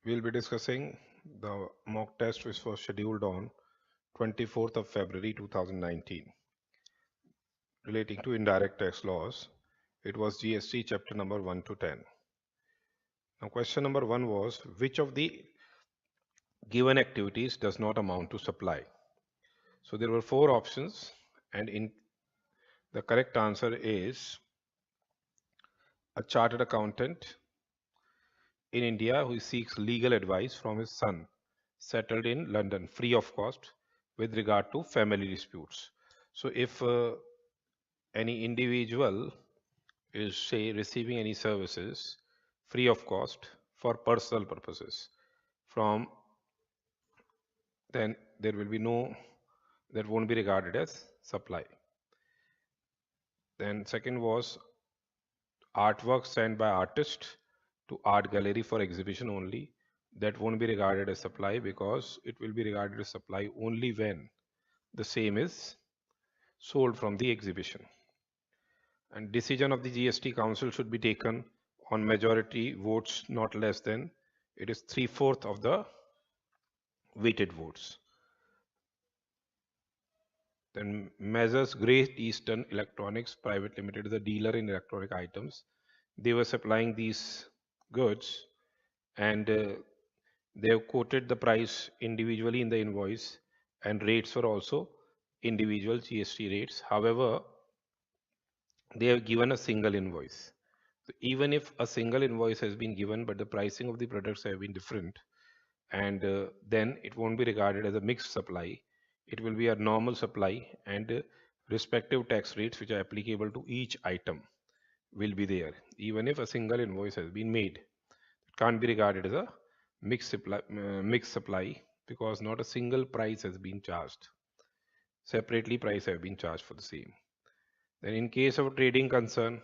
We'll be discussing the mock test which was scheduled on 24th of February 2019 relating to indirect tax laws. It was GST chapter number 1 to 10. Now question number 1 was, which of the given activities does not amount to supply? So there were four options, and in the correct answer is a chartered accountant in India who seeks legal advice from his son settled in London free of cost with regard to family disputes. So if any individual is, say, receiving any services free of cost for personal purposes from, then there will be no, that won't be regarded as supply. Then second was artwork sent by artist to art gallery for exhibition only, that won't be regarded as supply because it will be regarded as supply only when the same is sold from the exhibition. And decision of the GST Council should be taken on majority votes not less than, it is 3/4 of the weighted votes. Then Measures Great Eastern Electronics Private Limited is a dealer in electronic items. They were supplying these goods, and they have quoted the price individually in the invoice, and rates were also individual GST rates. However, they have given a single invoice. So even if a single invoice has been given, but the pricing of the products have been different, and then it won't be regarded as a mixed supply. It will be a normal supply, and respective tax rates which are applicable to each item will be there. Even if a single invoice has been made, it can't be regarded as a mixed supply because not a single price has been charged. Separately, price have been charged for the same. Then in case of a trading concern,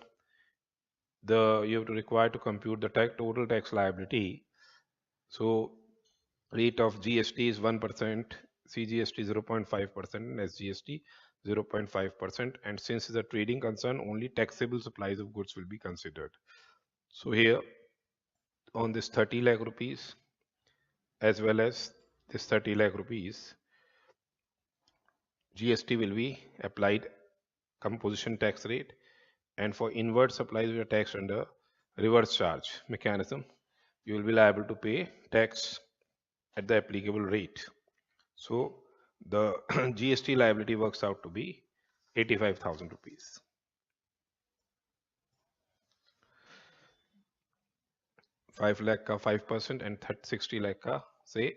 you have to require to compute the total tax liability. So rate of GST is 1%, CGST 0.5%, and SGST 0.5%. And since it's a trading concern, only taxable supplies of goods will be considered. So here on this 30 lakh rupees as well as this 30 lakh rupees, GST will be applied composition tax rate, and for inward supplies which are taxed under reverse charge mechanism, you will be liable to pay tax at the applicable rate. So the GST liability works out to be 85,000 rupees. 5 lakh ka 5% and 60 lakh ka say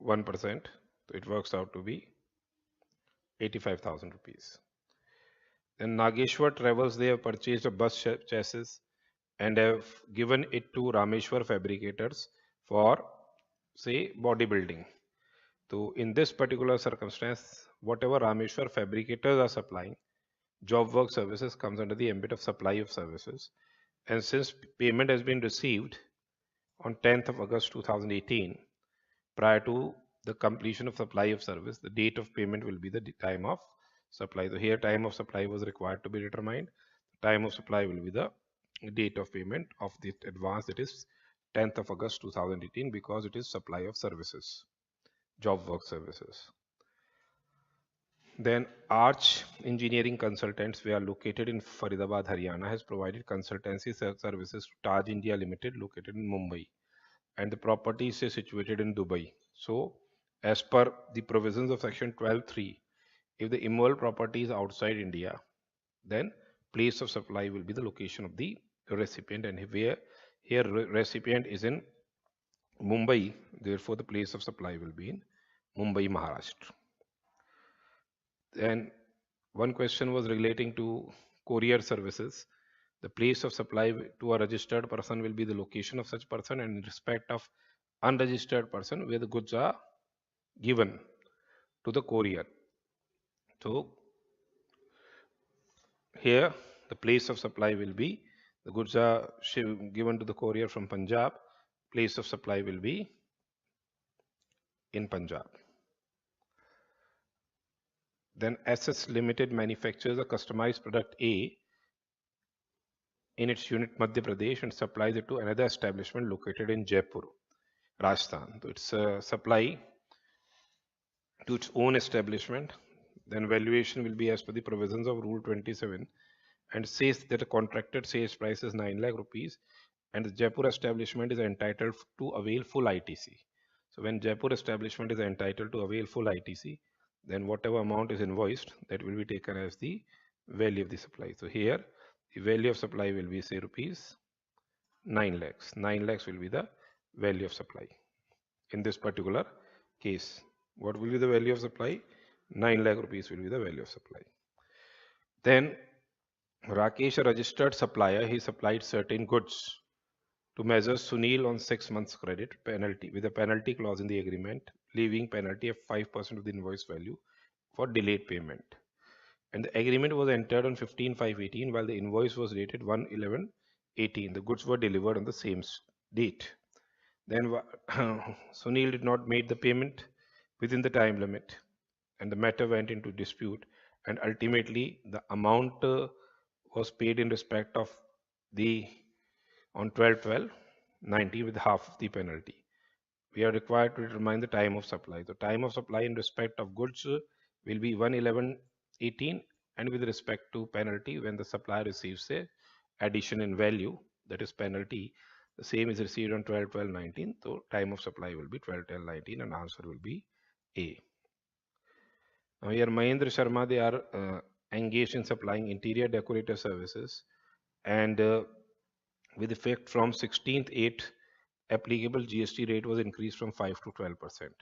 1%. So it works out to be 85,000 rupees. Then Nageshwar Travels, they have purchased a bus chassis and have given it to Rameshwar Fabricators for, say, bodybuilding. So in this particular circumstance, whatever Rameshwar Fabricators are supplying, job work services comes under the ambit of supply of services. And since payment has been received on 10th of August 2018, prior to the completion of supply of service, the date of payment will be the time of supply. So here time of supply was required to be determined. Time of supply will be the date of payment of the advance, that is 10th of August 2018, because it is supply of services, job work services. Then Arch Engineering Consultants, we are located in Faridabad, Haryana, has provided consultancy services to Taj India Limited, located in Mumbai, and the property is situated in Dubai. So as per the provisions of section 12(3), if the immovable property is outside India, then place of supply will be the location of the recipient, and here recipient is in Mumbai, therefore the place of supply will be in Mumbai, Maharashtra. Then one question was relating to courier services. The place of supply to a registered person will be the location of such person, and in respect of unregistered person where the goods are given to the courier. So here the place of supply will be, the goods are given to the courier from Punjab, place of supply will be in Punjab. Then SS Limited manufactures a customized product A in its unit Madhya Pradesh and supplies it to another establishment located in Jaipur, Rajasthan. So it's a supply to its own establishment. Then valuation will be as per the provisions of Rule 27 and says that a contracted sales price is 9 lakh rupees and the Jaipur establishment is entitled to avail full ITC. So when Jaipur establishment is entitled to avail full ITC, then whatever amount is invoiced, that will be taken as the value of the supply. So here the value of supply will be say rupees 9 lakhs. 9 lakhs will be the value of supply. In this particular case, what will be the value of supply? 9 lakh rupees will be the value of supply. Then Rakesh, a registered supplier, he supplied certain goods to measure Sunil on 6 months credit penalty with a penalty clause in the agreement, leaving penalty of 5% of the invoice value for delayed payment. And the agreement was entered on 15/5/18 while the invoice was dated 1/11/18. The goods were delivered on the same date. Then Sunil did not make the payment within the time limit and the matter went into dispute and ultimately the amount was paid in respect of the on 12/12/19 with half of the penalty. We are required to determine the time of supply. The time of supply in respect of goods will be 1/11/18 and with respect to penalty when the supplier receives a addition in value, that is penalty, the same is received on 12/12/19. So time of supply will be 12/12/19 and answer will be A. Now here Mahendra Sharma, they are engaged in supplying interior decorator services and with effect from 16th/8 applicable GST rate was increased from 5 to 12%.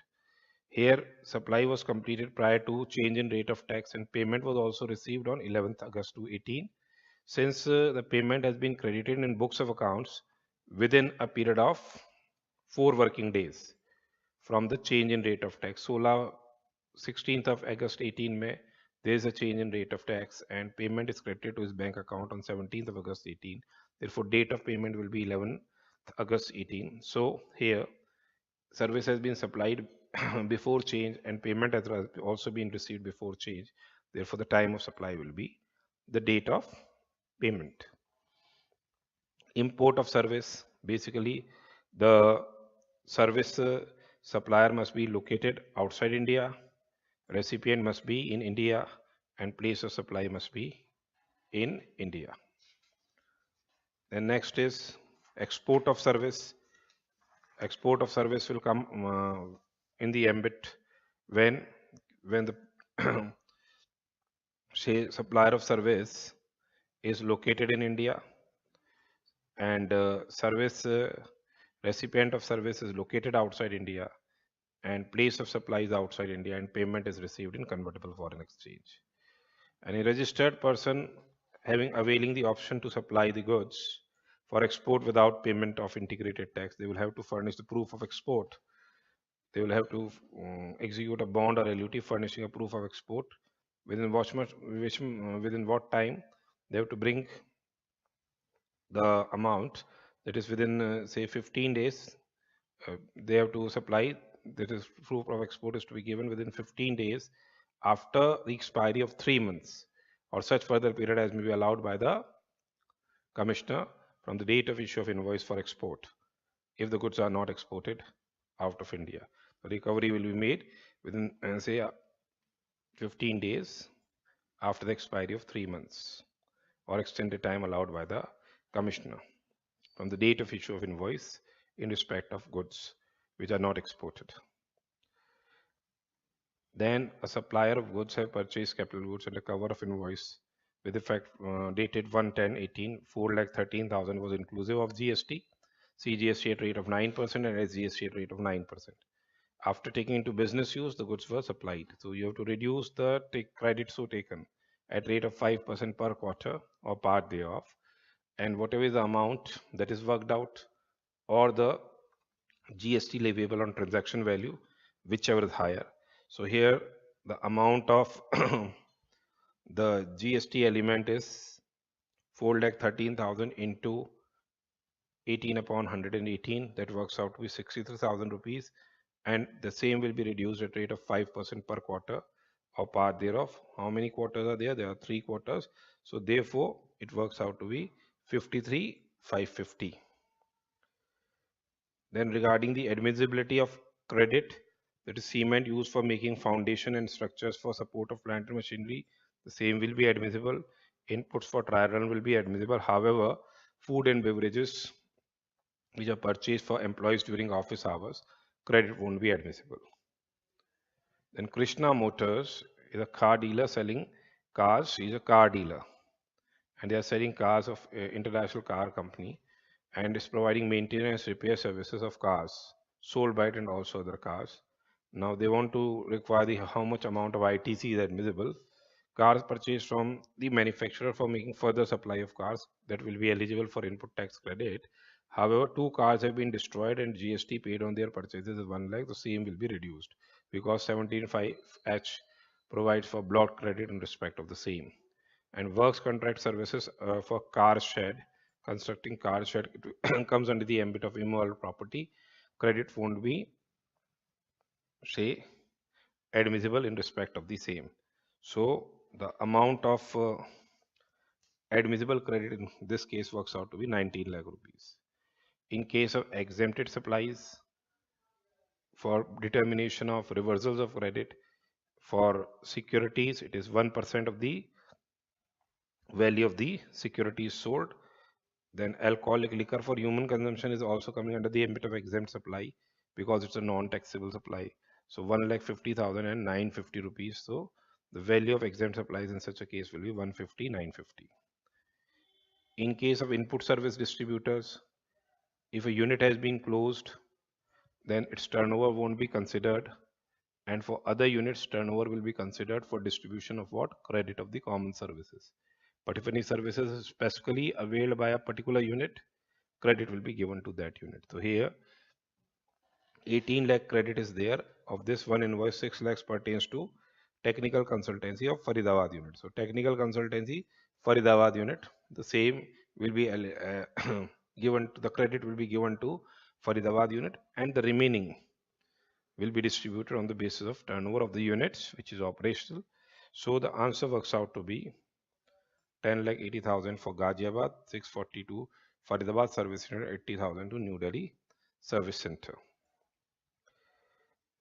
Here supply was completed prior to change in rate of tax and payment was also received on 11th August 2018. Since the payment has been credited in books of accounts within a period of 4 working days from the change in rate of tax. 16th of August 18 May, there is a change in rate of tax and payment is credited to his bank account on 17th of August 18. Therefore, date of payment will be 11th August 18. So here, service has been supplied before change and payment has also been received before change. Therefore, the time of supply will be the date of payment. Import of service, basically the service supplier must be located outside India, recipient must be in India and place of supply must be in India. Then next is export of service. Export of service will come in the ambit when the say supplier of service is located in India and service recipient of service is located outside India and place of supply is outside India and payment is received in convertible foreign exchange. And a registered person having availing the option to supply the goods for export without payment of integrated tax, they will have to furnish the proof of export. They will have to execute a bond or LUT furnishing a proof of export. Within what time they have to bring the amount, that is within say 15 days they have to supply, that is proof of export is to be given within 15 days after the expiry of 3 months or such further period as may be allowed by the commissioner from the date of issue of invoice for export if the goods are not exported out of India. The recovery will be made within say 15 days after the expiry of 3 months or extended time allowed by the commissioner from the date of issue of invoice in respect of goods which are not exported. Then a supplier of goods have purchased capital goods under cover of invoice with effect dated 1/10/18, 4,13,000 was inclusive of GST, CGST at rate of 9% and SGST at rate of 9%. After taking into business use, the goods were supplied. So you have to reduce the credit so taken at rate of 5% per quarter or part thereof. And whatever is the amount that is worked out or the GST leviable on transaction value, whichever is higher. So here the amount of the GST element is 4,13,000 into 18 upon 118, that works out to be 63,000 rupees, and the same will be reduced at rate of 5% per quarter or part thereof. How many quarters are there? There are 3 quarters. So therefore it works out to be 53,550. Then regarding the admissibility of credit, that is cement used for making foundation and structures for support of plant and machinery, the same will be admissible. Inputs for trial run will be admissible. However, food and beverages which are purchased for employees during office hours, credit won't be admissible. Then Krishna Motors is a car dealer selling cars. He's a car dealer and they are selling cars of international car company and is providing maintenance repair services of cars sold by it and also other cars. Now they want to require the how much amount of ITC is admissible. Cars purchased from the manufacturer for making further supply of cars that will be eligible for input tax credit. However, two cars have been destroyed and GST paid on their purchases is 1 lakh. The same will be reduced because 17.5H provides for block credit in respect of the same. And works contract services for car shed, constructing car shed comes under the ambit of immovable property. Credit won't be, say, admissible in respect of the same. So the amount of admissible credit in this case works out to be 19 lakh rupees. In case of exempted supplies, for determination of reversals of credit, for securities, it is 1% of the value of the securities sold. Then alcoholic liquor for human consumption is also coming under the ambit of exempt supply because it's a non-taxable supply. So 1,50,000 and 950 rupees. So the value of exempt supplies in such a case will be 150, 950. In case of input service distributors, if a unit has been closed, then its turnover won't be considered. And for other units, turnover will be considered for distribution of what? Credit of the common services. But if any services is specifically availed by a particular unit, credit will be given to that unit. So here 18 lakh credit is there. Of this, one invoice 6 lakhs pertains to technical consultancy of Faridabad unit. So technical consultancy Faridabad unit, the same will be given to, the credit will be given to Faridabad unit and the remaining will be distributed on the basis of turnover of the units which is operational. So the answer works out to be 10,80,000 for Ghaziabad, 642 Faridabad service center, 80,000 to New Delhi service center.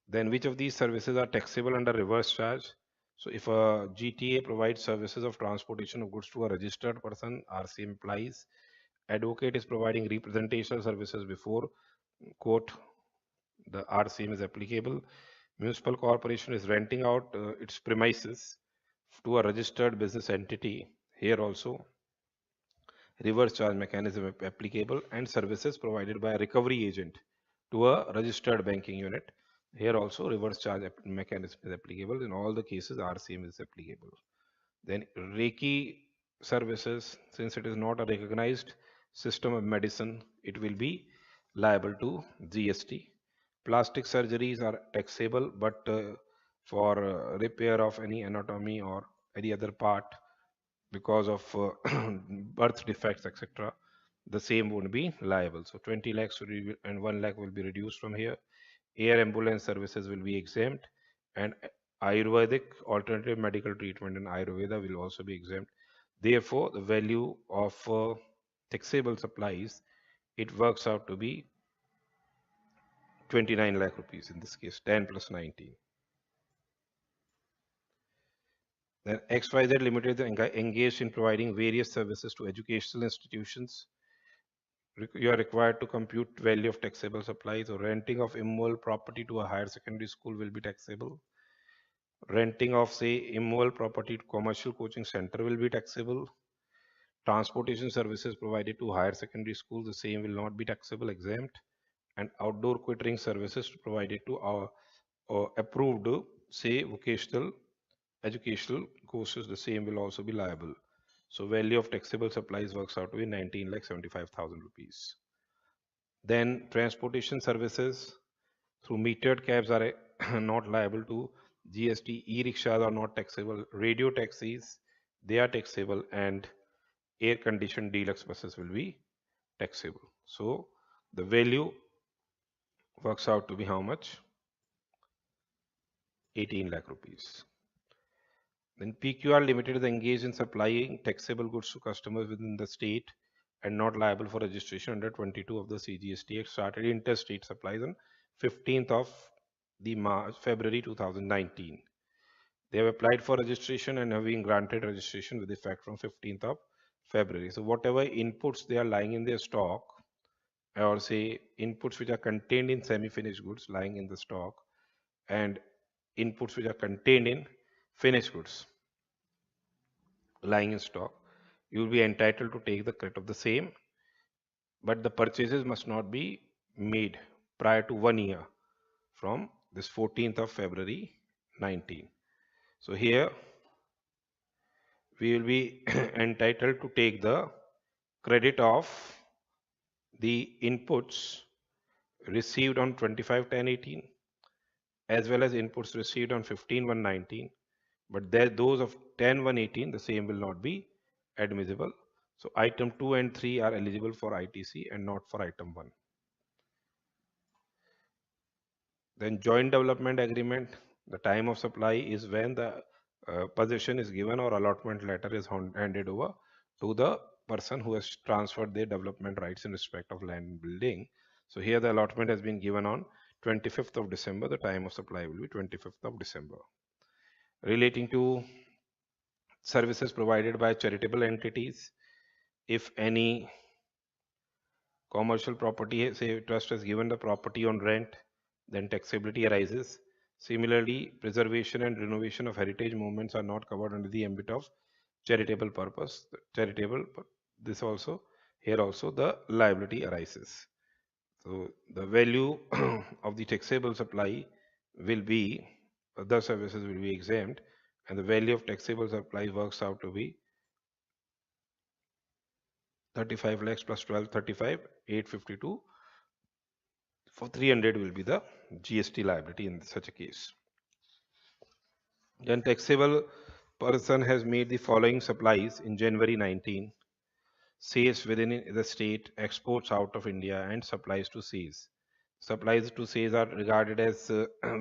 Then which of these services are taxable under reverse charge? So if a GTA provides services of transportation of goods to a registered person, RCM applies. Advocate is providing representational services before court, the RCM is applicable. Municipal corporation is renting out its premises to a registered business entity. Here also reverse charge mechanism applicable, and services provided by a recovery agent to a registered banking unit. Here also reverse charge mechanism is applicable. In all the cases, RCM is applicable. Then Reiki services, since it is not a recognized system of medicine, it will be liable to GST. Plastic surgeries are taxable, but for repair of any anatomy or any other part because of birth defects, etc., the same would be liable. So 20 lakhs and 1 lakh will be reduced from here. Air ambulance services will be exempt, and Ayurvedic alternative medical treatment in Ayurveda will also be exempt. Therefore, the value of taxable supplies, it works out to be 29 lakh rupees in this case, 10 plus 19. Then XYZ Limited is engaged in providing various services to educational institutions. You are required to compute value of taxable supplies, or renting of immovable property to a higher secondary school will be taxable. Renting of, say, immovable property to commercial coaching center will be taxable. Transportation services provided to higher secondary schools, the same will not be taxable, exempt. And outdoor catering services provided to our approved, say, vocational educational courses, the same will also be liable. So value of taxable supplies works out to be 19,75,000 rupees. Then transportation services through metered cabs are not liable to GST. E-rickshaws are not taxable. Radio taxis, they are taxable, and air-conditioned deluxe buses will be taxable. So the value works out to be how much? 18 lakh rupees. Then PQR Limited is engaged in supplying taxable goods to customers within the state and not liable for registration under 22 of the CGST Act started interstate supplies on 15th of February 2019. They have applied for registration and have been granted registration with effect from 15th of February. So whatever inputs they are lying in their stock, or say inputs which are contained in semi-finished goods lying in the stock, and inputs which are contained in finished goods lying in stock, you will be entitled to take the credit of the same, but the purchases must not be made prior to 1 year from this 14th of February 19. So here we will be entitled to take the credit of the inputs received on 25/10/18 as well as inputs received on 15/1/19, but those of 10/1/18 the same will not be admissible. So item 2 and 3 are eligible for ITC and not for item 1. Then joint development agreement, the time of supply is when the possession is given or allotment letter is handed over to the person who has transferred their development rights in respect of land and building. So here the allotment has been given on 25th of December. The time of supply will be 25th of December. Relating to services provided by charitable entities, if any commercial property, say trust has given the property on rent, then taxability arises. Similarly, preservation and renovation of heritage monuments are not covered under the ambit of charitable purpose. This also, here also the liability arises. So the value of the taxable supply will be, other services will be exempt, and the value of taxable supply works out to be 35 lakhs plus 12, 35, 852. For 300 will be the GST liability in such a case. Then taxable person has made the following supplies in January 19: sales within the state, exports out of India, and supplies to seas. Supplies to seas are regarded as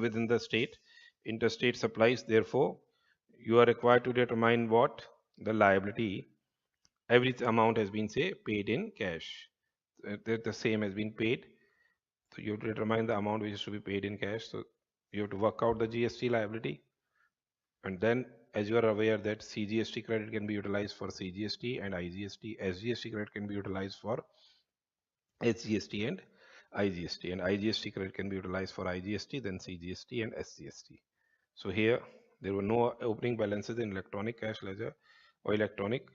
within the state. Interstate supplies, therefore, you are required to determine what the liability. Every amount has been, say, paid in cash. The same has been paid. So you have to determine the amount which is to be paid in cash. So you have to work out the GST liability. And then, as you are aware that CGST credit can be utilized for CGST and IGST, SGST credit can be utilized for SGST and IGST, and IGST credit can be utilized for IGST, then CGST and SGST. So here there were no opening balances in electronic cash ledger or electronic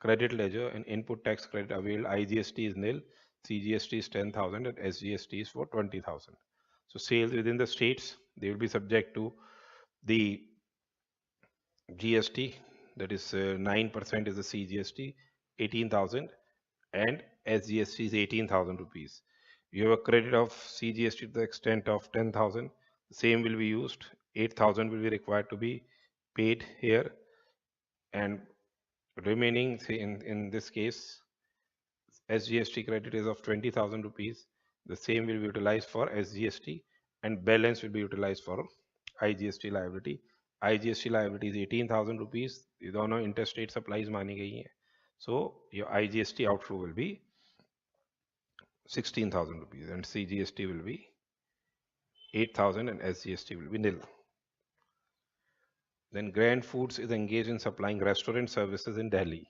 credit ledger, and input tax credit availed. IGST is nil, CGST is 10,000 and SGST is for 20,000. So sales within the states, they will be subject to the GST, that is 9% is the CGST, 18,000, and SGST is 18,000 rupees. You have a credit of CGST to the extent of 10,000, the same will be used. 8,000 will be required to be paid here, and remaining, say in this case, SGST credit is of 20,000 rupees. The same will be utilized for SGST, and balance will be utilized for IGST liability. IGST liability is 18,000 rupees. You don't know interstate supplies मानी गई हैं. So your IGST outflow will be 16,000 rupees, and CGST will be 8,000 and SGST will be nil. Then Grand Foods is engaged in supplying restaurant services in Delhi.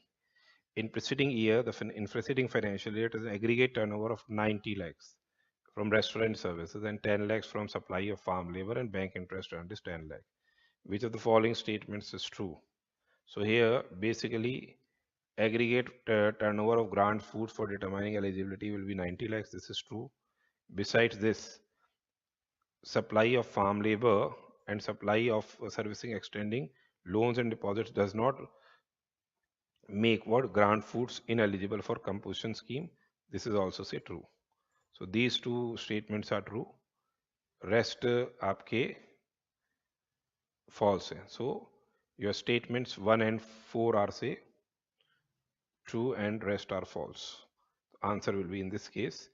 In preceding year, in preceding financial year, it is an aggregate turnover of 90 lakhs from restaurant services and 10 lakhs from supply of farm labor, and bank interest earned is 10 lakh. Which of the following statements is true? So here, basically, aggregate turnover of Grand Foods for determining eligibility will be 90 lakhs. This is true. Besides this, supply of farm labor and supply of servicing extending loans and deposits does not make what Grand Foods ineligible for composition scheme. This is also say true. So these two statements are true. Rest आपके false है. So your statements 1 and 4 are say true and rest are false. Answer will be, in this case,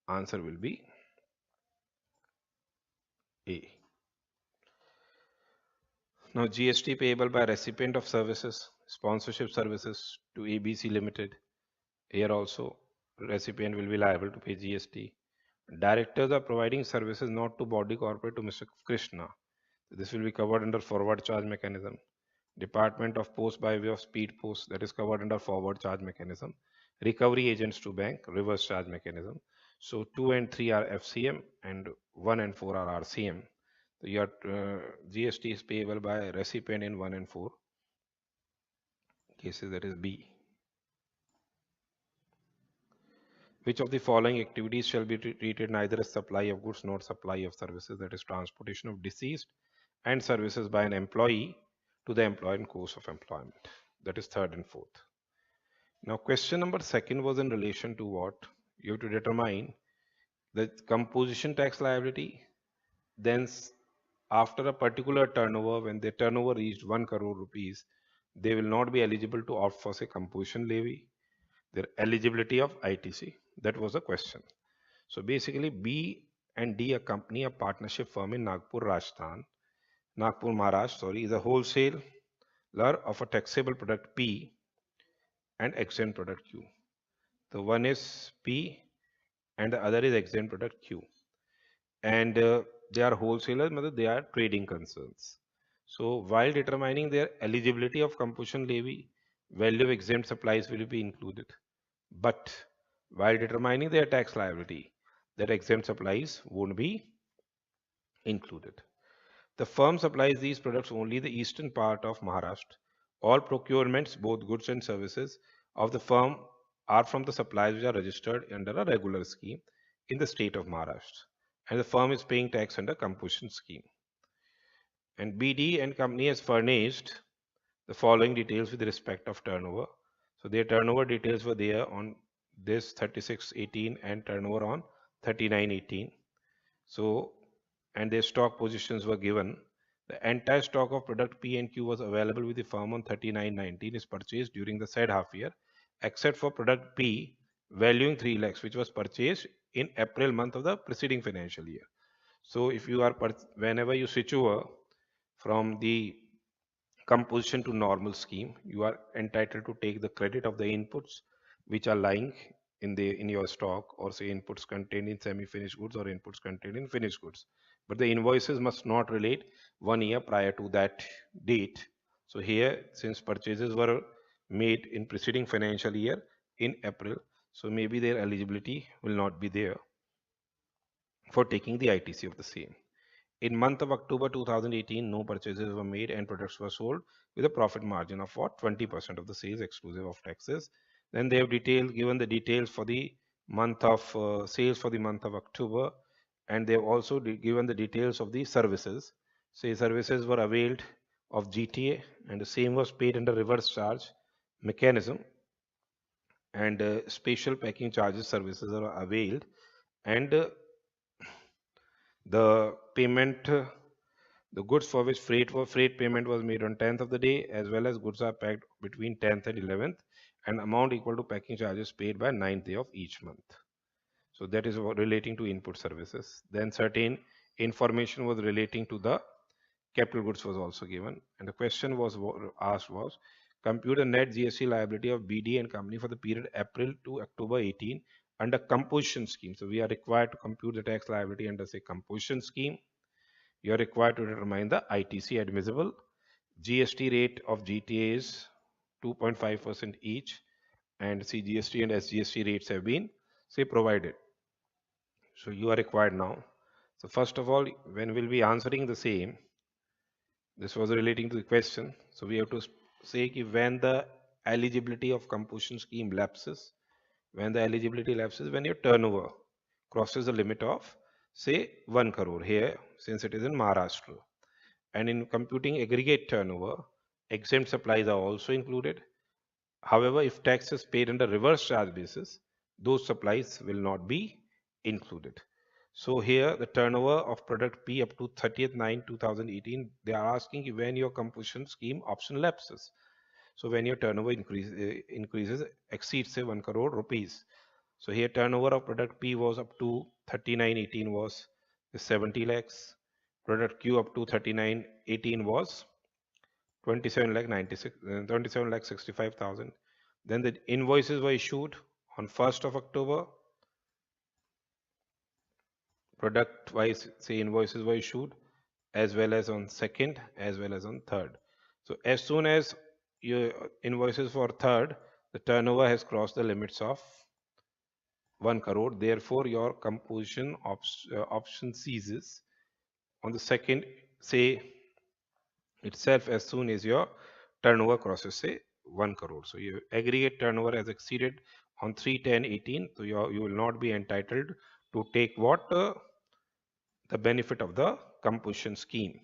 answer will be A. Now GST payable by recipient of services. sponsorship services to ABC Limited. Here also, recipient will be liable to pay GST. Directors are providing services not to body corporate to Mr. Krishna. This will be covered under forward charge mechanism. Department of Post by way of speed post, that is covered under forward charge mechanism. Recovery agents to bank, reverse charge mechanism. So 2 and 3 are FCM and 1 and 4 are RCM. So your GST is payable by recipient in 1 and 4 cases, that is B. Which of the following activities shall be treated neither as supply of goods nor supply of services, that is transportation of deceased and services by an employee to the employer in course of employment, that is third and fourth. Now question number second was in relation to what? You have to determine the composition tax liability. Then after a particular turnover, when their turnover reached 1 crore rupees, they will not be eligible to opt for say composition levy, their eligibility of ITC. That was the question. So basically B and D accompany a partnership firm in Nagpur, Maharashtra, is a wholesaler of a taxable product P and exempt product Q. The one is P and the other is exempt product Q. And they are wholesalers, they are trading concerns. So while determining their eligibility of composition levy, value of exempt supplies will be included. But while determining their tax liability, that exempt supplies won't be included. The firm supplies these products only the eastern part of Maharashtra. All procurements, both goods and services, of the firm are from the suppliers which are registered under a regular scheme in the state of Maharashtra. And the firm is paying tax under composition scheme. And BD and company has furnished the following details with respect of turnover. So their turnover details were there on this 3618 and turnover on 3918. So, and their stock positions were given. The entire stock of product P and Q was available with the firm on 3919 is purchased during the said half year, except for product P valuing 3 lakhs, which was purchased in April month of the preceding financial year. So if you are, whenever you switch over from the composition to normal scheme, you are entitled to take the credit of the inputs which are lying in your stock, or say inputs contained in semi-finished goods or inputs contained in finished goods. But the invoices must not relate 1 year prior to that date. So here, since purchases were made in preceding financial year in April, so maybe their eligibility will not be there for taking the ITC of the same. In month of October 2018, no purchases were made and products were sold with a profit margin of what? 20% of the sales exclusive of taxes. Then they have given the details for the month of sales for the month of October, and they have also given the details of the services. Say services were availed of GTA and the same was paid under reverse charge mechanism, and special packing charges services are availed, and the payment, the goods for which freight payment was made on 10th of the day, as well as goods are packed between 10th and 11th, and amount equal to packing charges paid by 9th day of each month. So that is relating to input services. Then certain information was relating to the capital goods was also given, and the question was asked was compute the net GST liability of BD and company for the period April to October 18 under composition scheme. So we are required to compute the tax liability under say composition scheme. You are required to determine the ITC admissible. GST rate of GTA is 2.5% each, and CGST and SGST rates have been say provided. So you are required now. So first of all, when we'll be answering the same, this was relating to the question. So we have to say when the eligibility of composition scheme lapses, when your turnover crosses the limit of say 1 crore here, since it is in Maharashtra. And in computing aggregate turnover, exempt supplies are also included. However, if tax is paid under reverse charge basis, those supplies will not be included. So here the turnover of product P up to 30th 9 2018, they are asking when your composition scheme option lapses. So when your turnover increases exceeds say 1 crore rupees. So here turnover of product P was up to 3918 was 70 lakhs. Product Q up to 3918 was 27 lakh 96, 27 lakh 65,000. Then the invoices were issued on 1st of October. Product wise, say invoices were issued as well as on 2nd as well as on 3rd. So as soon as your invoices for 3rd, the turnover has crossed the limits of 1 crore. Therefore, your composition option ceases on the 2nd, say itself, as soon as your turnover crosses say 1 crore. So your aggregate turnover has exceeded on 3/10/18. So you will not be entitled to take what the benefit of the composition scheme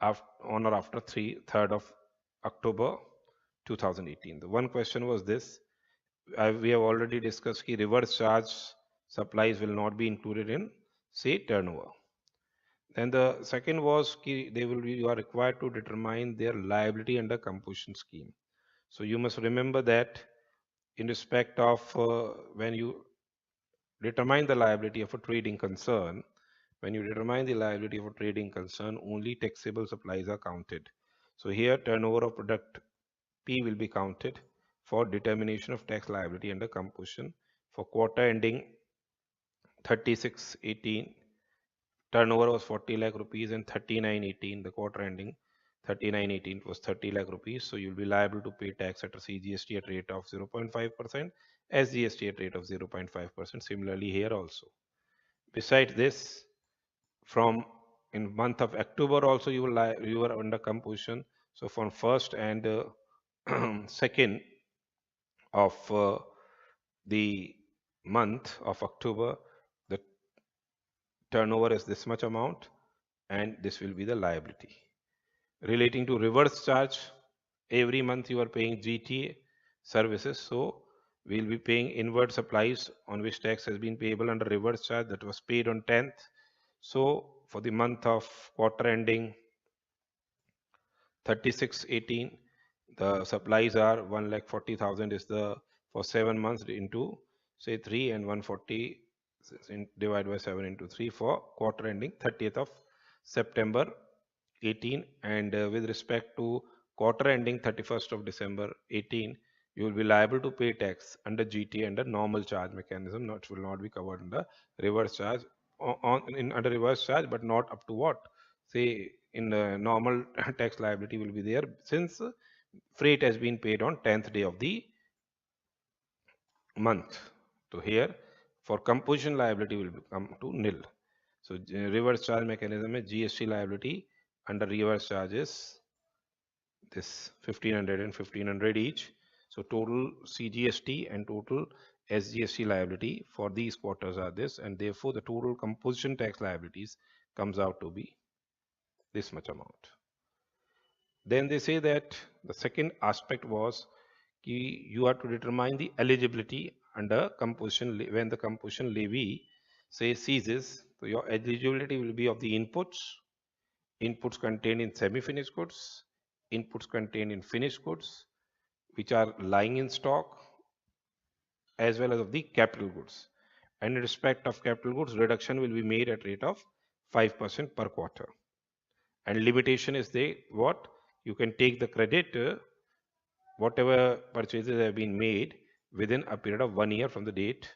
on or after 3rd of October 2018. The one question was this. We have already discussed that reverse charge supplies will not be included in say turnover. Then the second was you are required to determine their liability under composition scheme. So you must remember that in respect of when you determine the liability of a trading concern, when you determine the liability of a trading concern, only taxable supplies are counted. So here turnover of product P will be counted for determination of tax liability under composition for quarter ending 36/18. Turnover was 40 lakh rupees, and 39/18, the quarter ending 39/18 was 30 lakh rupees. So you'll be liable to pay tax at a CGST at rate of 0.5%, SGST at rate of 0.5%. Similarly here also. Besides this, from in month of October also you were under composition. So from 1st and 2nd of the month of October, the turnover is this much amount, and this will be the liability. Relating to reverse charge, every month you are paying GT services, so we'll be paying inward supplies on which tax has been payable under reverse charge, that was paid on 10th. So for the month of quarter ending 36/18, the supplies are 1,40,000 is the for 7 months into say 3, and 140 divided by 7 into 3 for quarter ending 30th of September 18. And with respect to quarter ending 31st of December 18, you will be liable to pay tax under GT under normal charge mechanism. It will not be covered under reverse charge under reverse charge, but not up to what? Say in the normal tax liability will be there since freight has been paid on 10th day of the month. So here for composition liability will come to nil. So reverse charge mechanism is GST liability under reverse charges this 1500 and 1500 each. So total CGST and total SGST liability for these quarters are this, and therefore the total composition tax liabilities comes out to be this much amount. Then they say that the second aspect was you have to determine the eligibility under composition when the composition levy say ceases. So your eligibility will be of the inputs contained in semi-finished goods, inputs contained in finished goods, which are lying in stock, as well as of the capital goods. And in respect of capital goods, reduction will be made at rate of 5% per quarter. And limitation is what? You can take the credit, whatever purchases have been made within a period of 1 year from the date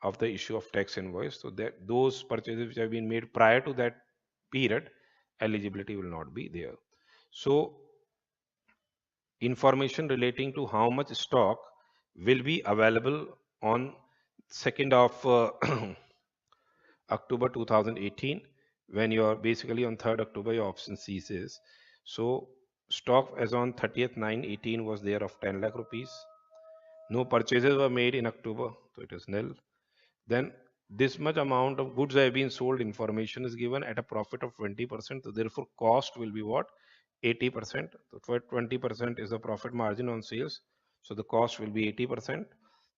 of the issue of tax invoice. So that those purchases which have been made prior to that period, eligibility will not be there. So information relating to how much stock will be available on 2nd of October 2018, when you're basically on 3rd October your option ceases. So stock as on 30th 9/18 was there of 10 lakh rupees. No purchases were made in October, so it is nil. Then this much amount of goods have been sold, information is given at a profit of 20%. So therefore cost will be what? 80%. So 20% is the profit margin on sales. So the cost will be 80%.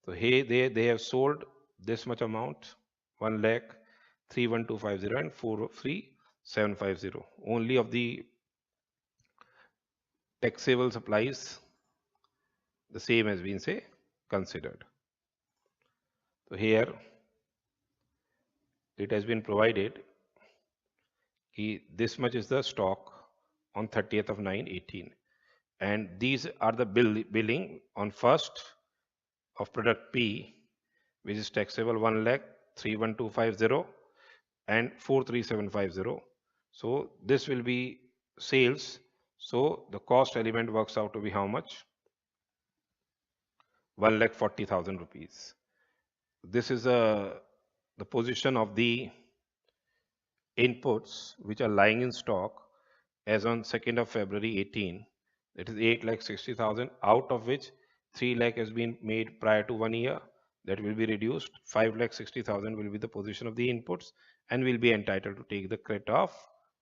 So hey, they have sold this much amount, 1,03,1250 and 4,3750. Only of the taxable supplies, the same has been say considered. So here it has been provided this much is the stock on 30th of 9/18. And these are the billing on 1st of product P, which is taxable 1,03,1250 and 43750. So this will be sales. So the cost element works out to be how much? 1,40,000 rupees. This is the position of the inputs which are lying in stock as on 2nd of February 18. That is 8,60,000, out of which 3 lakh has been made prior to 1 year. That will be reduced. 5,60,000 will be the position of the inputs and will be entitled to take the credit of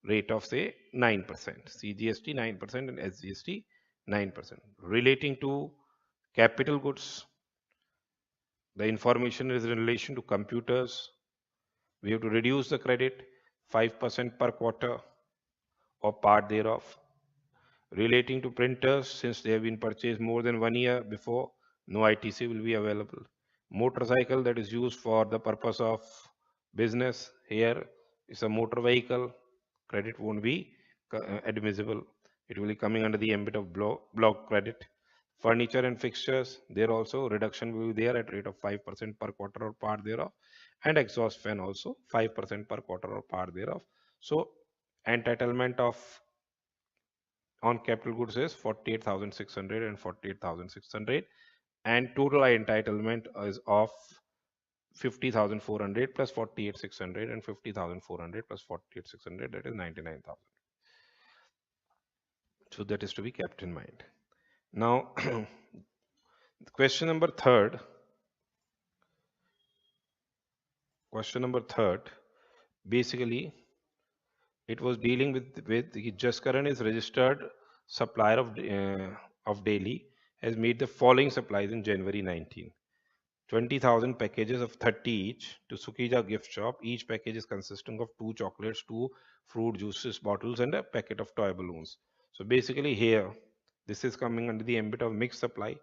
rate of say 9%, CGST 9% and SGST 9%. Relating to capital goods, the information is in relation to computers. We have to reduce the credit 5% per quarter or part thereof. Relating to printers, since they have been purchased more than 1 year before, no ITC will be available. Motorcycle that is used for the purpose of business, here is a motor vehicle, credit won't be admissible. It will be coming under the ambit of block credit. Furniture and fixtures, there also reduction will be there at rate of 5% per quarter or part thereof. And exhaust fan also 5% per quarter or part thereof. So entitlement of on capital goods is 48,600 and 48,600, and total entitlement is of 50,400 plus 48,600 and 50,400 plus 48,600, that is 99,000. So that is to be kept in mind. Now question number third, basically it was dealing with Just Karan is registered supplier of Delhi, has made the following supplies in January 19. 20,000 packages of 30 each to Sukija gift shop. Each package is consisting of 2 chocolates, 2 fruit juices bottles and a packet of toy balloons. So basically here, this is coming under the ambit of mixed supply,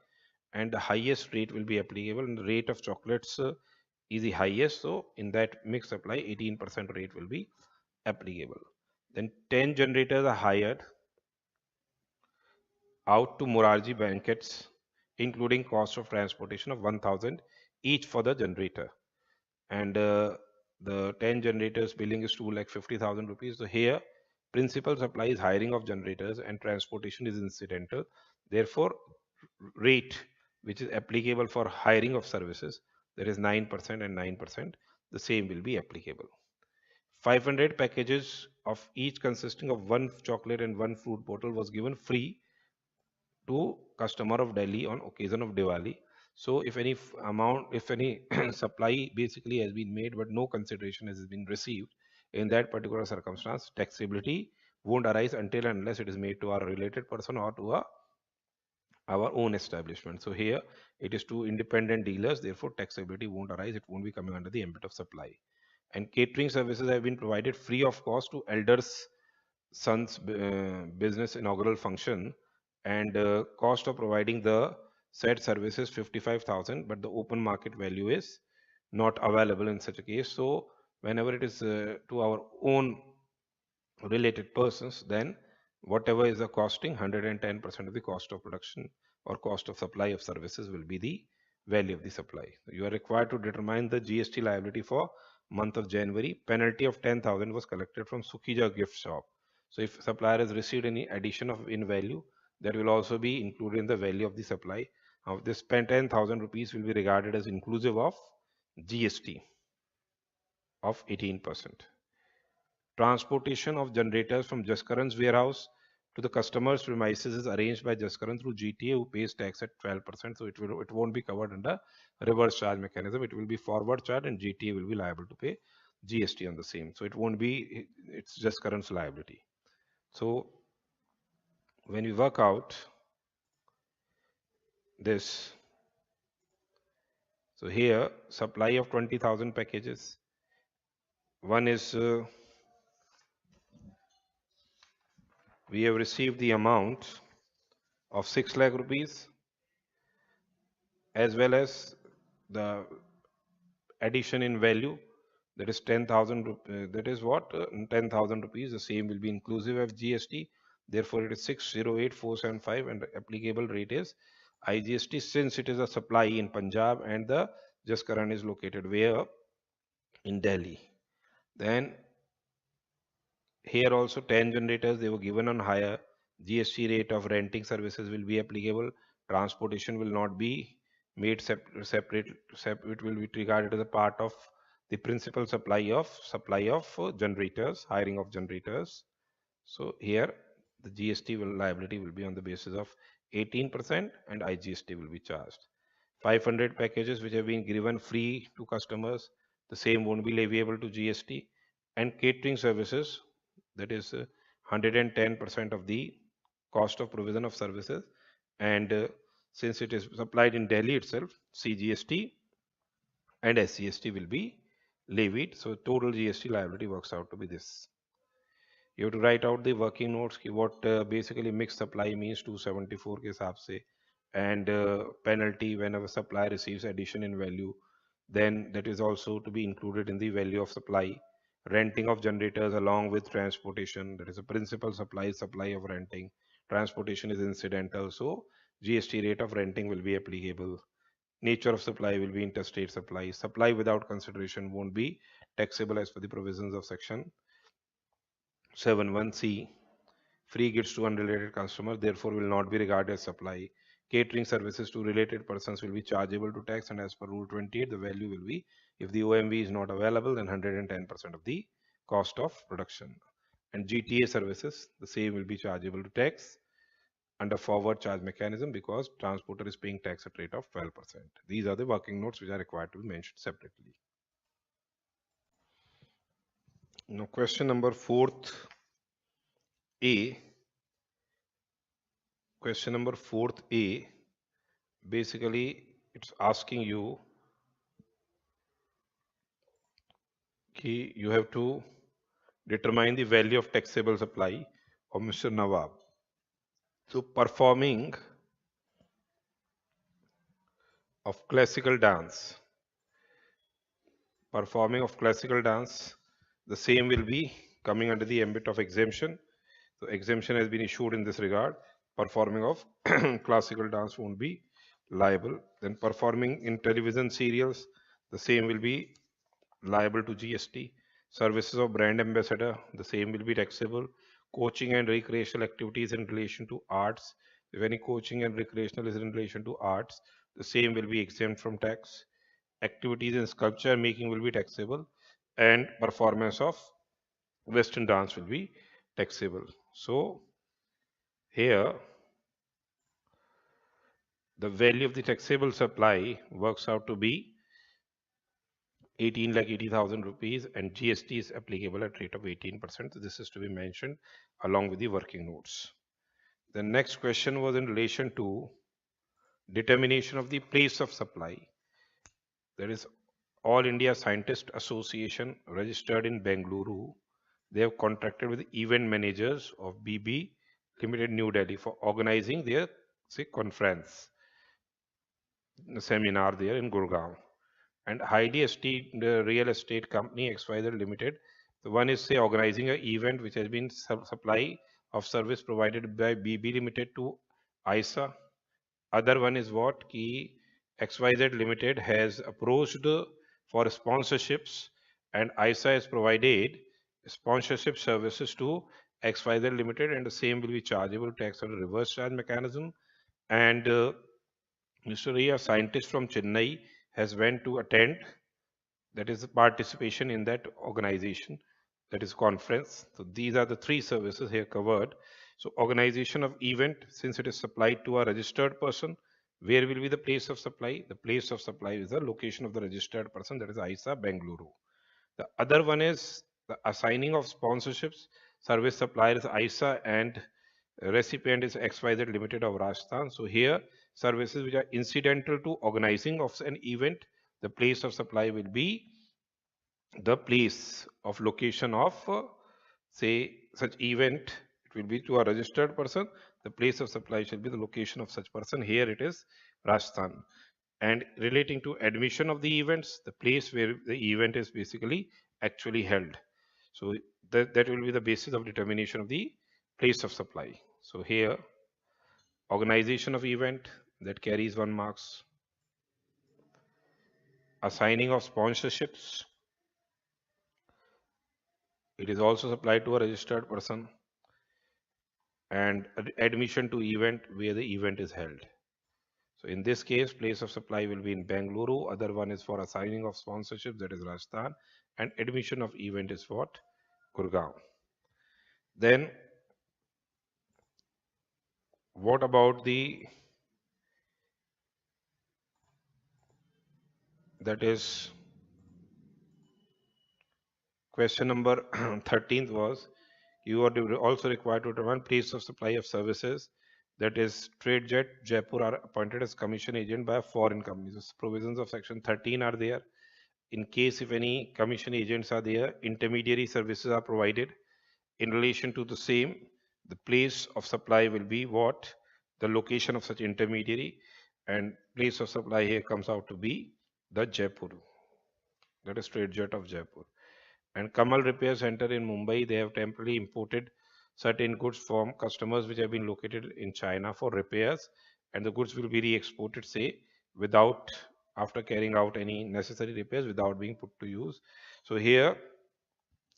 and the highest rate will be applicable, and the rate of chocolates is the highest. So in that mixed supply, 18% rate will be applicable. Then 10 generators are hired out to Morarji Bankets, including cost of transportation of 1,000 each for the generator. And the 10 generators billing is 2,50,000 rupees. So here, principal supply is hiring of generators and transportation is incidental. Therefore, rate which is applicable for hiring of services, there is 9% and 9%, the same will be applicable. 500 packages of each consisting of 1 chocolate and 1 fruit bottle was given free to customer of Delhi on occasion of Diwali. So if any if any supply basically has been made but no consideration has been received, in that particular circumstance, taxability won't arise until and unless it is made to our related person or to our own establishment. So here it is to independent dealers, therefore taxability won't arise, it won't be coming under the ambit of supply. And catering services have been provided free of cost to elders' son's business inaugural function, and cost of providing the said services 55,000, but the open market value is not available in such a case. So whenever it is to our own related persons, then whatever is the costing, 110% of the cost of production or cost of supply of services will be the value of the supply. You are required to determine the GST liability for month of January. Penalty of 10,000 was collected from Sukija gift shop. So if supplier has received any addition of in value, that will also be included in the value of the supply. Now this 10,000 rupees will be regarded as inclusive of GST of 18%. Transportation of generators from Jaskaran's warehouse to the customer's premises is arranged by Jaskaran through GTA, who pays tax at 12%. So it won't be covered under reverse charge mechanism. It will be forward charge, and GTA will be liable to pay GST on the same. So it won't be, it's Jaskaran's liability. So when we work out this, so here supply of 20,000 packages. One is we have received the amount of 6 lakh rupees, as well as the addition in value, that is 10,000 that is what 10,000 rupees. The same will be inclusive of GST. Therefore, it is 608475 and the applicable rate is IGST since it is a supply in Punjab and the Jaskaran is located where? In Delhi. Then here also 10 generators they were given on hire. GST rate of renting services will be applicable. Transportation will not be made separate. It will be regarded as a part of the principal supply of generators, hiring of generators. So here the GST liability will be on the basis of 18% and IGST will be charged. 500 packages which have been given free to customers, the same won't be leviable to GST. And catering services, that is 110% of the cost of provision of services. And since it is supplied in Delhi itself, CGST and SGST will be levied. So total GST liability works out to be this. You have to write out the working notes ki what basically mixed supply means 274 के हिसाब से, and penalty whenever supply receives addition in value, then that is also to be included in the value of supply. Renting of generators along with transportation, that is a principal supply of renting. Transportation is incidental, so GST rate of renting will be applicable. Nature of supply will be interstate supply. Supply without consideration won't be taxable as per the provisions of section 71C. Free gifts to unrelated customers therefore will not be regarded as supply. Catering services to related persons will be chargeable to tax, and as per Rule 28, the value will be, if the OMV is not available, then 110% of the cost of production. And GTA services, the same will be chargeable to tax under forward charge mechanism because transporter is paying tax at rate of 12%. These are the working notes which are required to be mentioned separately. Now, question number 4th A. Question number 4th A, basically it's asking you कि you have to determine the value of taxable supply of Mr. Nawab. So performing of classical dance, the same will be coming under the ambit of exemption. So exemption has been issued in this regard. Performing of classical dance won't be liable. Then performing in television serials, the same will be liable to GST. Services of brand ambassador, the same will be taxable. Coaching and recreational activities in relation to arts, if any coaching and recreational is in relation to arts, the same will be exempt from tax. Activities in sculpture making will be taxable, and performance of western dance will be taxable. So here the value of the taxable supply works out to be 18,80,000 rupees, and GST is applicable at rate of 18%. So this is to be mentioned along with the working notes. The next question was in relation to determination of the place of supply. There is All India Scientist Association registered in Bengaluru. They have contracted with event managers of BB Limited New Delhi for organizing their conference, seminar there in Gurgaon. And Heidi Estate, the real estate company XYZ Limited, the one is organizing an event which has been supply of service provided by BB Limited to ISA. Other one is what ki XYZ Limited has approached for sponsorships, and ISA has provided sponsorship services to XYZ Limited, and the same will be chargeable tax under reverse charge mechanism. And Mr. Ray, a scientist from Chennai, has went to attend, that is participation in that organization, that is conference. So these are the three services here covered. So organization of event, since it is supplied to a registered person, where will be the place of supply? The place of supply is the location of the registered person, that is ISA Bengaluru. The other one is the assigning of sponsorships. Service supplier is ISA and recipient is XYZ Limited of Rajasthan. So here services which are incidental to organizing of an event, the place of supply will be the place of location of say such event. It will be to a registered person. The place of supply shall be the location of such person. Here it is Rajasthan. And relating to admission of the events, the place where the event is basically actually held. So that will be the basis of determination of the place of supply. So here, organization of event that carries 1 marks, assigning of sponsorships, it is also supplied to a registered person, and admission to event where the event is held. So in this case, place of supply will be in Bengaluru. Other one is for assigning of sponsorship, that is Rajasthan, and admission of event is what? Gurgaon. Then what about that is question number 13th was, you are also required to determine place of supply of services, that is TradeJet Jaipur are appointed as commission agent by foreign companies. Provisions of section 13 are there. In case if any commission agents are there, intermediary services are provided. In relation to the same, the place of supply will be what? The location of such intermediary, and place of supply here comes out to be the Jaipur, that is TradeJet of Jaipur. And Kamal Repair Center in Mumbai, they have temporarily imported certain goods from customers which have been located in China for repairs, and the goods will be re-exported, say, without, after carrying out any necessary repairs, without being put to use. So here,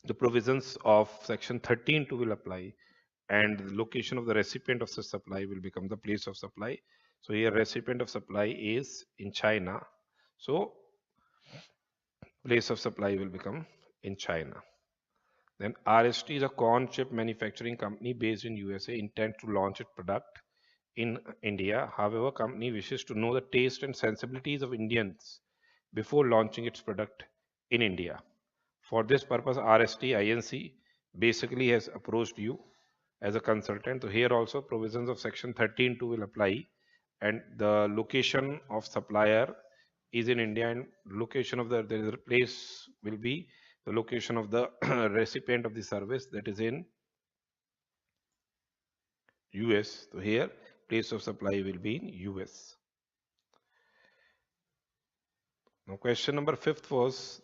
the provisions of section 13(2) will apply, and the location of the recipient of such supply will become the place of supply. So here, recipient of supply is in China. So place of supply will become in China. Then RST is a corn chip manufacturing company based in USA, intends to launch its product in India. However, company wishes to know the taste and sensibilities of Indians before launching its product in India. For this purpose, RST Inc. basically has approached you as a consultant. So here also provisions of section 13(2) will apply, and the location of supplier is in India, and location of the there is a place will be the location of the recipient of the service, that is in US. So here place of supply will be in US. Now question number 5th was,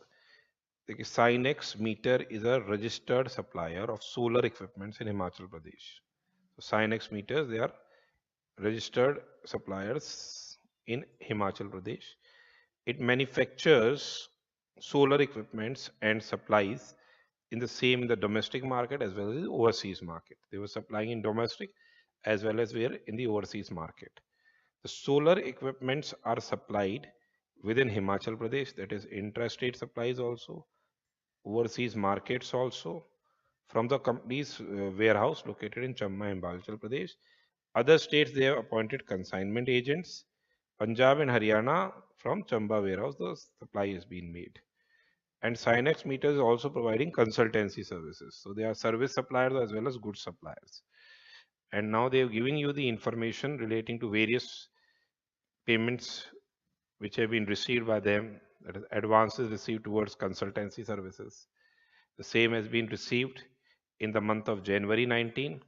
the Sinex meter is a registered supplier of solar equipments in Himachal Pradesh. So Sinex meters, they are registered suppliers in Himachal Pradesh. It manufactures solar equipments and supplies in the domestic market as well as the overseas market. They were supplying in domestic as well as where in the overseas market. The solar equipments are supplied within Himachal Pradesh, that is intrastate supplies also, overseas markets also, from the company's warehouse located in Chamba, Himachal Pradesh. Other states, they have appointed consignment agents. Punjab and Haryana, from Chamba warehouse, the supply is being made. And Sinex meters is also providing consultancy services. So they are service suppliers as well as goods suppliers. And now they are giving you the information relating to various payments which have been received by them, that is advances received towards consultancy services. The same has been received in the month of January 19.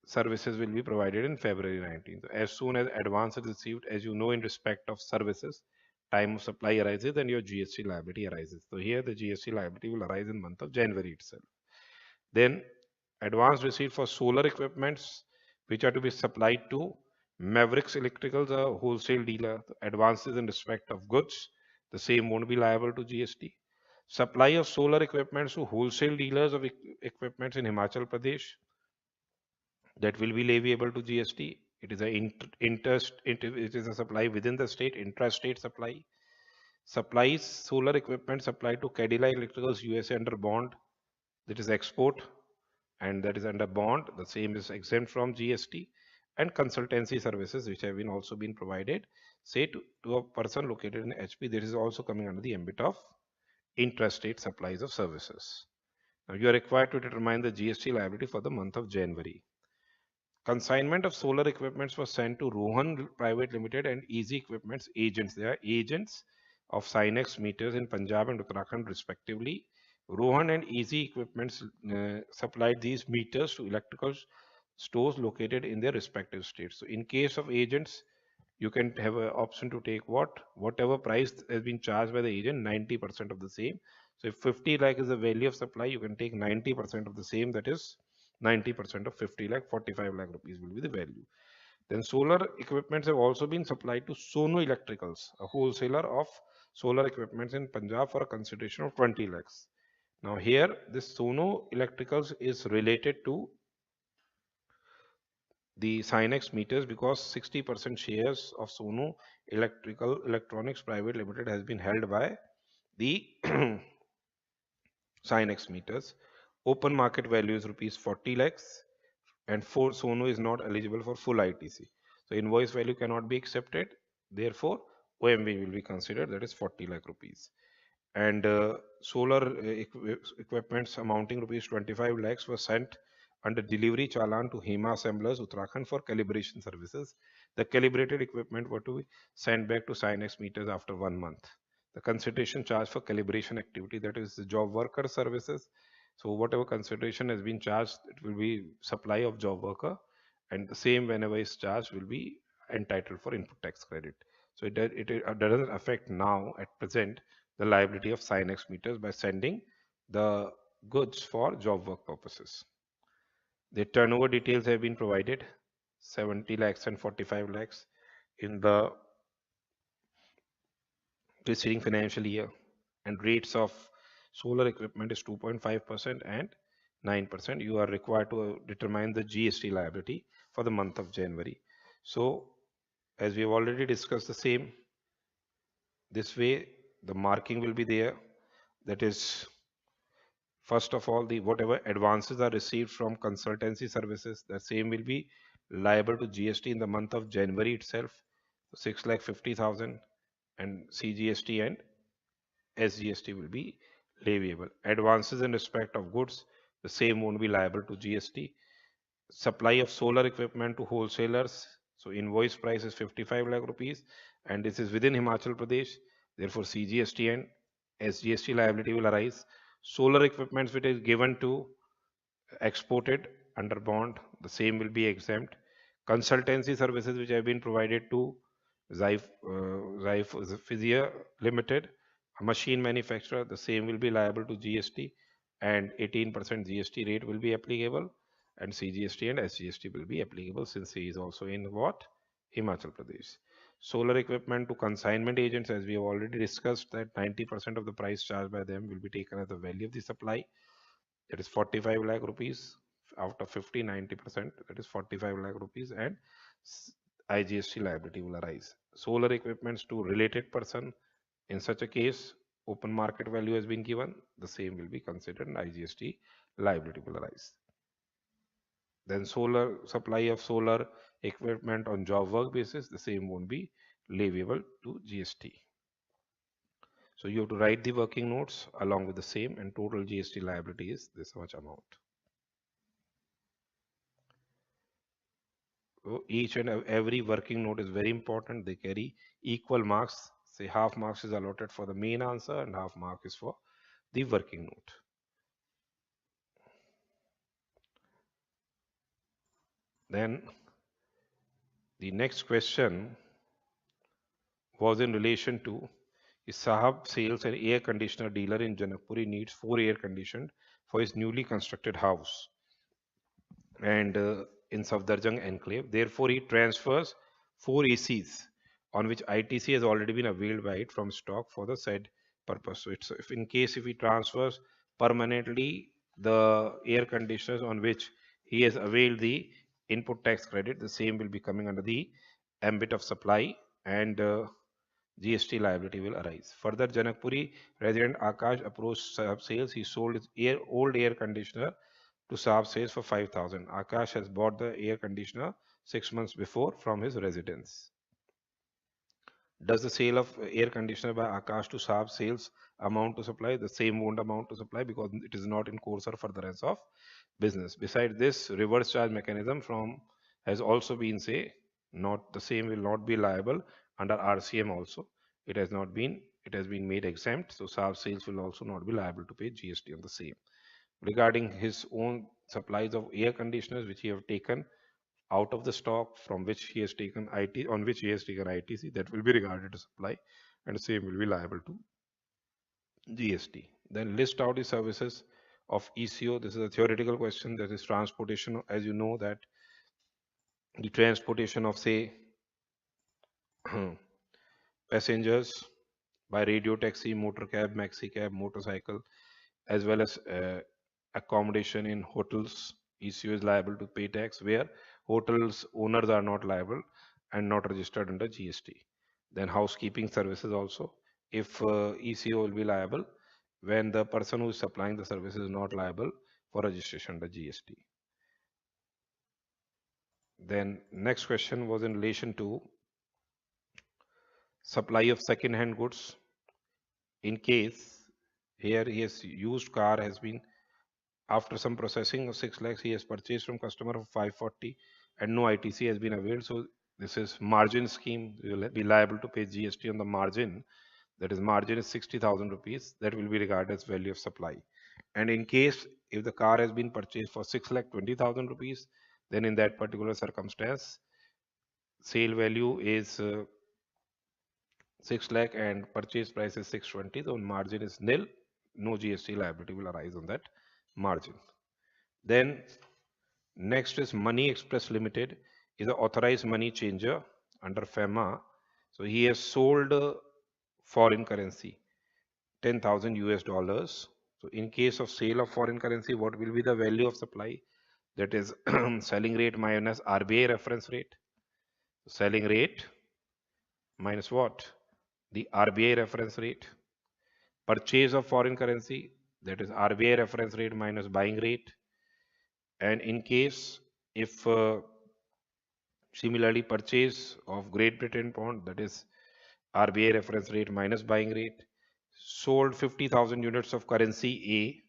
Services will be provided in February 19. So as soon as advance is received, as you know, in respect of services, time of supply arises and your GST liability arises. So here the GST liability will arise in month of January itself. Then advance received for solar equipments which are to be supplied to Mavericks Electricals, a wholesale dealer. Advances in respect of goods, the same won't be liable to GST. Supply of solar equipments to wholesale dealers of equipments in Himachal Pradesh, that will be leviable to GST. It is it is a supply within the state, intrastate supply. Supplies solar equipment supplied to Cadillac Electricals USA under bond, that is export, and that is under bond. The same is exempt from GST. And consultancy services which have been also been provided, say to a person located in HP, this is also coming under the ambit of intrastate supplies of services. Now you are required to determine the GST liability for the month of January. Consignment of solar equipments was sent to Rohan Private Limited and Easy Equipments agents. They are agents of Sinex meters in Punjab and Uttarakhand respectively. Rohan and Easy Equipments supplied these meters to electrical stores located in their respective states. So in case of agents, you can have an option to take whatever price has been charged by the agent, 90% of the same. So if 50 lakh is the value of supply, you can take 90% of the same, that is 90% of 50 lakh, 45 lakh rupees will be the value. Then solar equipments have also been supplied to Sono Electricals, a wholesaler of solar equipments in Punjab for a consideration of 20 lakhs. Now here, this Sono Electricals is related to the Sinex meters because 60% shares of Sono Electronics Private Limited has been held by the Sinex meters. Open market value is rupees 40 lakhs and for Sono is not eligible for full ITC. So invoice value cannot be accepted. Therefore, OMV will be considered, that is 40 lakh rupees. And solar equipments amounting rupees 25 lakhs were sent under delivery challan to HEMA assemblers Uttarakhand for calibration services. The calibrated equipment were to be sent back to Sinex meters after 1 month. The consideration charge for calibration activity, that is the job worker services. So whatever consideration has been charged, it will be supply of job worker, and the same whenever is charged will be entitled for input tax credit. So it doesn't affect now at present the liability of Sinex meters by sending the goods for job work purposes. The turnover details have been provided, 70 lakhs and 45 lakhs in the preceding financial year, and rates of solar equipment is 2.5% and 9%. You are required to determine the GST liability for the month of January. So as we have already discussed the same, this way the marking will be there, that is, first of all, the whatever advances are received from consultancy services, the same will be liable to GST in the month of January itself, 6,50,000, and CGST and SGST will be leviable. Advances in respect of goods, the same won't be liable to GST. Supply of solar equipment to wholesalers, so invoice price is 55 lakh rupees, and this is within Himachal Pradesh. Therefore, CGST and SGST liability will arise. Solar equipment which is given to exported under bond, the same will be exempt. Consultancy services which have been provided to Physio Limited, a machine manufacturer, the same will be liable to GST, and 18% GST rate will be applicable, and CGST and SGST will be applicable since he is also in what? Himachal Pradesh. Solar equipment to consignment agents, as we have already discussed, that 90% of the price charged by them will be taken as the value of the supply, that is 45 lakh rupees. Out of 50, 90%, that is 45 lakh rupees, and IGST liability will arise. Solar equipments to related person, in such a case, open market value has been given, the same will be considered and IGST liability will arise. Then solar supply of solar equipment on job work basis, the same won't be leviable to GST. So you have to write the working notes along with the same, and total GST liability is this much amount. So each and every working note is very important. They carry equal marks. Say half marks is allotted for the main answer and half mark is for the working note. Then the next question was in relation to Sahab sales an air conditioner dealer in Janakpuri needs 4 air conditioned for his newly constructed house and in Safdarjung enclave. Therefore, he transfers 4 ACs on which ITC has already been availed by it from stock for the said purpose. So it's if in case if he transfers permanently the air conditioners on which he has availed the input tax credit, the same will be coming under the ambit of supply, and GST liability will arise. Further, Janakpuri resident Akash approached Saab Sales. He sold his old air conditioner to Saab Sales for 5,000. Akash has bought the air conditioner 6 months before from his residence. Does the sale of air conditioner by Akash to Saab Sales amount to supply? The same won't amount to supply because it is not in course or furtherance of business. Besides this, reverse charge mechanism from has also been not the same will not be liable under RCM also. It has been made exempt, so Saab Sales will also not be liable to pay GST on the same. Regarding his own supplies of air conditioners which he have taken out of the stock from which he has taken ITC, that will be regarded as supply and the same will be liable to GST. Then list out the services of ECO. This is a theoretical question, that is transportation. As you know that the transportation of, say, passengers by radio taxi, motor cab, maxi cab, motorcycle, as well as accommodation in hotels. ECO is liable to pay tax where hotels owners are not liable and not registered under GST. Then housekeeping services also. If ECO will be liable when the person who is supplying the service is not liable for registration under GST. Then next question was in relation to supply of second-hand goods. In case here his used car has been, after some processing of 6 lakhs, he has purchased from customer for 540 and no ITC has been availed. So this is margin scheme. You will be liable to pay GST on the margin. That is, margin is 60,000 rupees. That will be regarded as value of supply. And in case if the car has been purchased for 6 lakh 20,000 rupees, then in that particular circumstance, sale value is 6 lakh and purchase price is 620. The margin is nil. No GST liability will arise on that margin. Then next is Money Express Limited is an authorized money changer under FEMA. So he has sold foreign currency, 10,000 US dollars. So in case of sale of foreign currency, what will be the value of supply? That is selling rate minus RBI reference rate. Selling rate minus what? The RBI reference rate. Purchase of foreign currency, that is RBI reference rate minus buying rate. And in case if similarly purchase of Great Britain pound, that is RBI reference rate minus buying rate. Sold 50,000 units of currency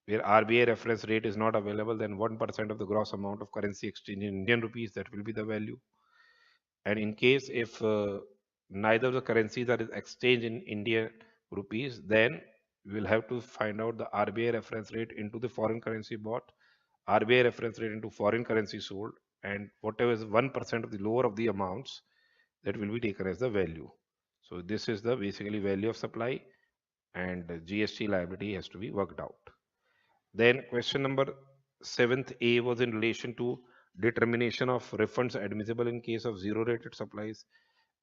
A, where RBI reference rate is not available, then 1% of the gross amount of currency exchange in Indian rupees, that will be the value. And in case if neither of the currencies are exchanged in Indian rupees, then we will have to find out the RBI reference rate into the foreign currency bought, RBI reference rate into foreign currency sold, and whatever is 1% of the lower of the amounts, that will be taken as the value. So this is the basically value of supply, and GST liability has to be worked out. Then question number 7th A was in relation to determination of refunds admissible in case of zero rated supplies.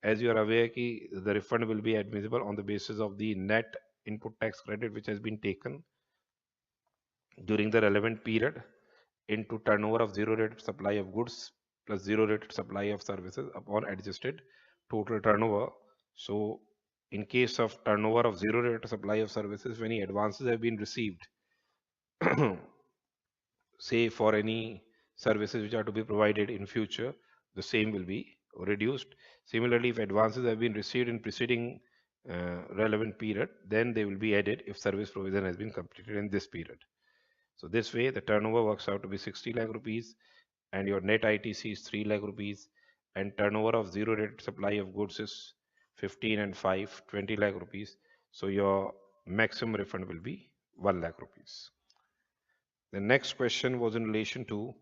As you are aware, the refund will be admissible on the basis of the net input tax credit which has been taken during the relevant period into turnover of zero rated supply of goods plus zero rated supply of services upon adjusted total turnover. So in case of turnover of zero rated supply of services, when any advances have been received, say for any services which are to be provided in future, the same will be reduced. Similarly, if advances have been received in preceding relevant period, then they will be added if service provision has been completed in this period. So this way the turnover works out to be 60 lakh rupees and your net ITC is 3 lakh rupees and turnover of zero rated supply of goods is 15 and 5, 20 lakh rupees. So your maximum refund will be 1 lakh rupees. The next question was in relation to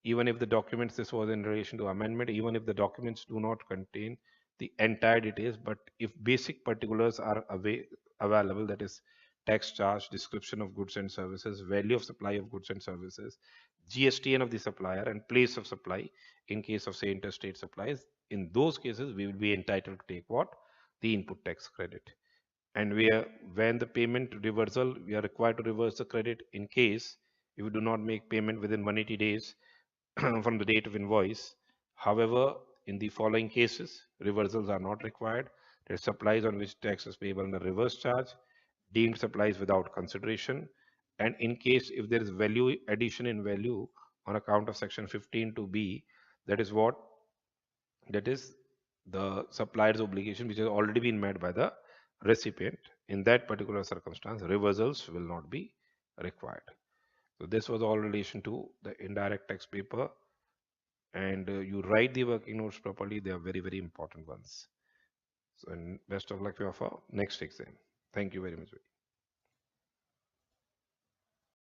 even if the documents, this was in relation to amendment, even if the documents do not contain the entire details, but if basic particulars are available, that is tax charge, description of goods and services, value of supply of goods and services, GSTN of the supplier, and place of supply in case of, say, interstate supplies, in those cases we will be entitled to take what? The input tax credit. And when the payment reversal, we are required to reverse the credit in case if we do not make payment within 180 days from the date of invoice. However, in the following cases, reversals are not required. There are supplies on which tax is payable under reverse charge, deemed supplies without consideration, and in case if there is value addition in value on account of section 15(2)(b, that is what? That is the supplier's obligation which has already been met by the recipient. In that particular circumstance, reversals will not be required. So this was all relation to the indirect tax paper, and you write the working notes properly. They are very, very important ones. So, and best of luck for your next exam. Thank you very much.